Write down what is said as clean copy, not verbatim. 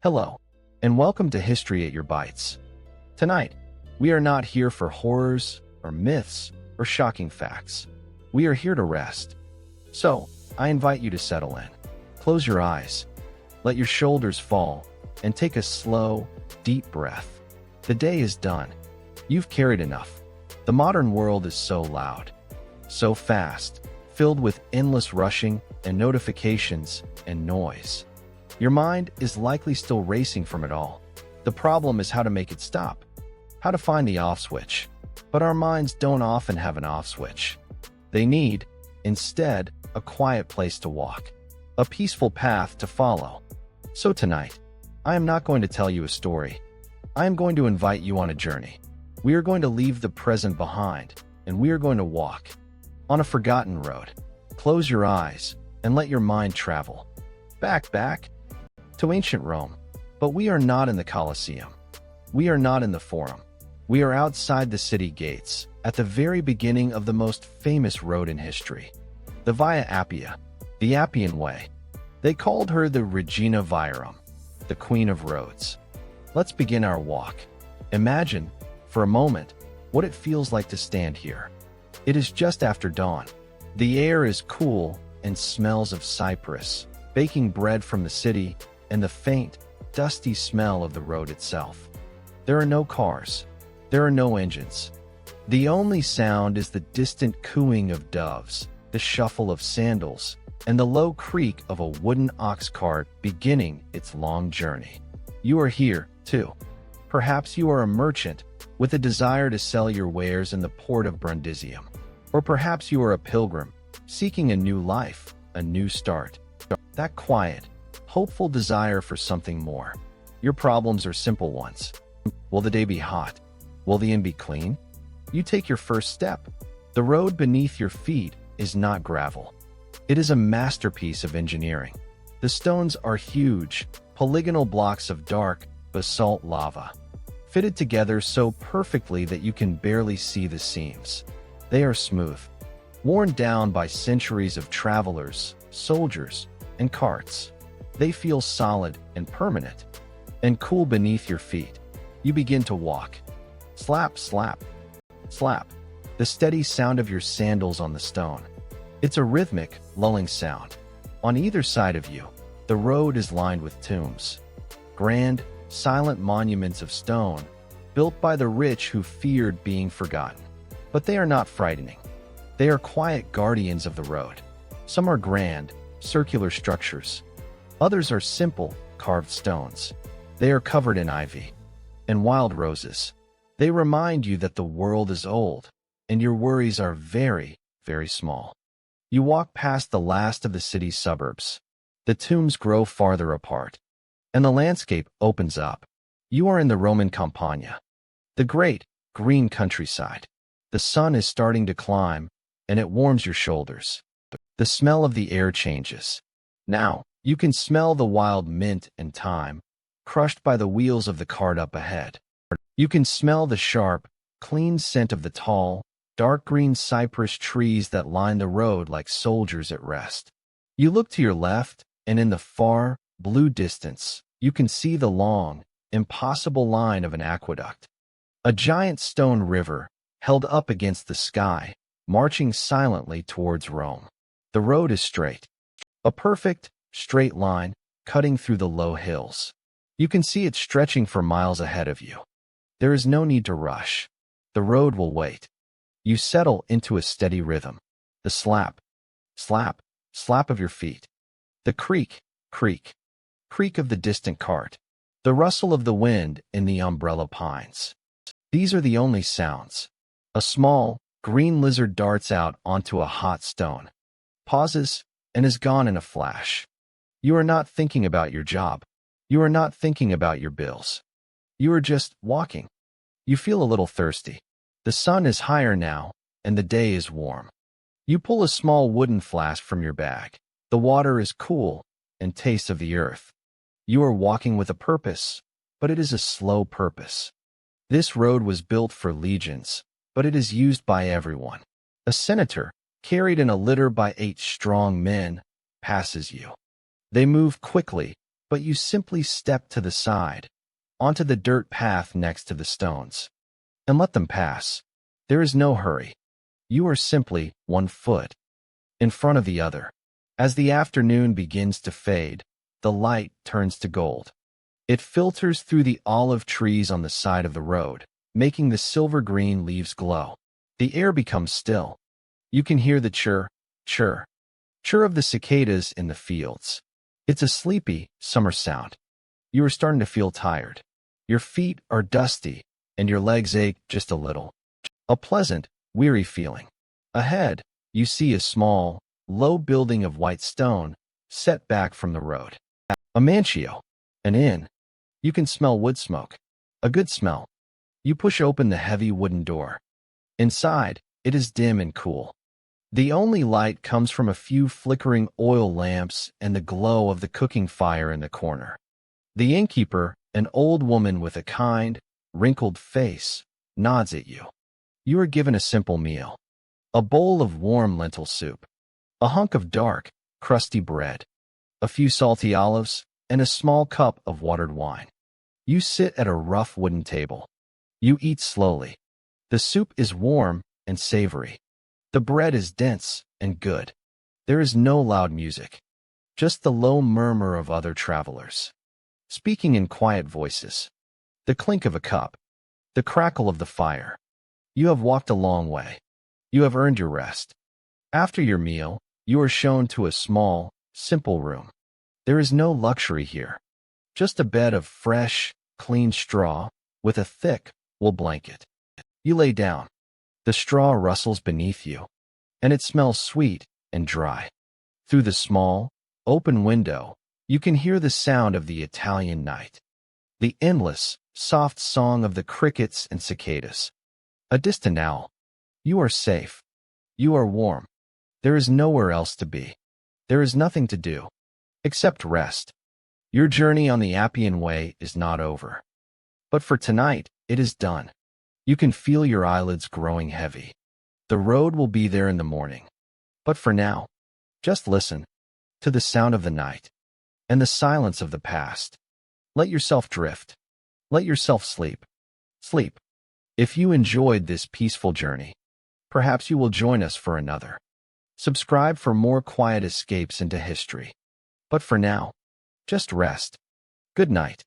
Hello, and welcome to History at Your Bites. Tonight, we are not here for horrors, or myths, or shocking facts. We are here to rest. So, I invite you to settle in. Close your eyes, let your shoulders fall, and take a slow, deep breath. The day is done. You've carried enough. The modern world is so loud, so fast, filled with endless rushing and notifications and noise. Your mind is likely still racing from it all. The problem is how to make it stop, how to find the off switch. But our minds don't often have an off switch. They need, instead, a quiet place to walk, a peaceful path to follow. So tonight, I am not going to tell you a story. I am going to invite you on a journey. We are going to leave the present behind, and we are going to walk on a forgotten road. Close your eyes and let your mind travel. Back to ancient Rome. But we are not in the Colosseum. We are not in the Forum. We are outside the city gates, at the very beginning of the most famous road in history, the Via Appia, the Appian Way. They called her the Regina Viarum, the Queen of Roads. Let's begin our walk. Imagine, for a moment, what it feels like to stand here. It is just after dawn. The air is cool and smells of cypress, baking bread from the city, and the faint, dusty smell of the road itself. There are no cars. There are no engines. The only sound is the distant cooing of doves, the shuffle of sandals, and the low creak of a wooden ox cart beginning its long journey. You are here, too. Perhaps you are a merchant with a desire to sell your wares in the port of Brundisium. Or perhaps you are a pilgrim seeking a new life, a new start. That quiet, hopeful desire for something more. Your problems are simple ones. Will the day be hot? Will the inn be clean? You take your first step. The road beneath your feet is not gravel. It is a masterpiece of engineering. The stones are huge, polygonal blocks of dark, basalt lava, fitted together so perfectly that you can barely see the seams. They are smooth, worn down by centuries of travelers, soldiers, and carts. They feel solid and permanent, and cool beneath your feet. You begin to walk. Slap, slap, slap. The steady sound of your sandals on the stone. It's a rhythmic, lulling sound. On either side of you, the road is lined with tombs. Grand, silent monuments of stone, built by the rich who feared being forgotten. But they are not frightening. They are quiet guardians of the road. Some are grand, circular structures. Others are simple, carved stones. They are covered in ivy and wild roses. They remind you that the world is old, and your worries are very, very small. You walk past the last of the city's suburbs. The tombs grow farther apart, and the landscape opens up. You are in the Roman Campagna, the great, green countryside. The sun is starting to climb, and it warms your shoulders. The smell of the air changes. Now, you can smell the wild mint and thyme, crushed by the wheels of the cart up ahead. You can smell the sharp, clean scent of the tall, dark green cypress trees that line the road like soldiers at rest. You look to your left, and in the far, blue distance, you can see the long, impossible line of an aqueduct. A giant stone river, held up against the sky, marching silently towards Rome. The road is straight. A perfect, straight line, cutting through the low hills. You can see it stretching for miles ahead of you. There is no need to rush. The road will wait. You settle into a steady rhythm. The slap, slap, slap of your feet. The creak, creak, creak of the distant cart. The rustle of the wind in the umbrella pines. These are the only sounds. A small, green lizard darts out onto a hot stone, pauses, and is gone in a flash. You are not thinking about your job. You are not thinking about your bills. You are just walking. You feel a little thirsty. The sun is higher now, and the day is warm. You pull a small wooden flask from your bag. The water is cool and tastes of the earth. You are walking with a purpose, but it is a slow purpose. This road was built for legions, but it is used by everyone. A senator, carried in a litter by 8 strong men, passes you. They move quickly, but you simply step to the side, onto the dirt path next to the stones, and let them pass. There is no hurry. You are simply 1 foot in front of the other. As the afternoon begins to fade, the light turns to gold. It filters through the olive trees on the side of the road, making the silver-green leaves glow. The air becomes still. You can hear the chirr, chirr, chirr of the cicadas in the fields. It's a sleepy, summer sound. You are starting to feel tired. Your feet are dusty, and your legs ache just a little. A pleasant, weary feeling. Ahead, you see a small, low building of white stone, set back from the road. A mancio, an inn. You can smell wood smoke. A good smell. You push open the heavy wooden door. Inside, it is dim and cool. The only light comes from a few flickering oil lamps and the glow of the cooking fire in the corner. The innkeeper, an old woman with a kind, wrinkled face, nods at you. You are given a simple meal. A bowl of warm lentil soup, a hunk of dark, crusty bread, a few salty olives, and a small cup of watered wine. You sit at a rough wooden table. You eat slowly. The soup is warm and savory. The bread is dense and good. There is no loud music, just the low murmur of other travelers, speaking in quiet voices. The clink of a cup, the crackle of the fire. You have walked a long way. You have earned your rest. After your meal, you are shown to a small, simple room. There is no luxury here, just a bed of fresh, clean straw with a thick, wool blanket. You lay down. The straw rustles beneath you, and it smells sweet and dry. Through the small, open window, you can hear the sound of the Italian night, the endless, soft song of the crickets and cicadas. A distant owl. You are safe. You are warm. There is nowhere else to be. There is nothing to do, except rest. Your journey on the Appian Way is not over. But for tonight, it is done. You can feel your eyelids growing heavy. The road will be there in the morning. But for now, just listen to the sound of the night and the silence of the past. Let yourself drift. Let yourself sleep. Sleep. If you enjoyed this peaceful journey, perhaps you will join us for another. Subscribe for more quiet escapes into history. But for now, just rest. Good night.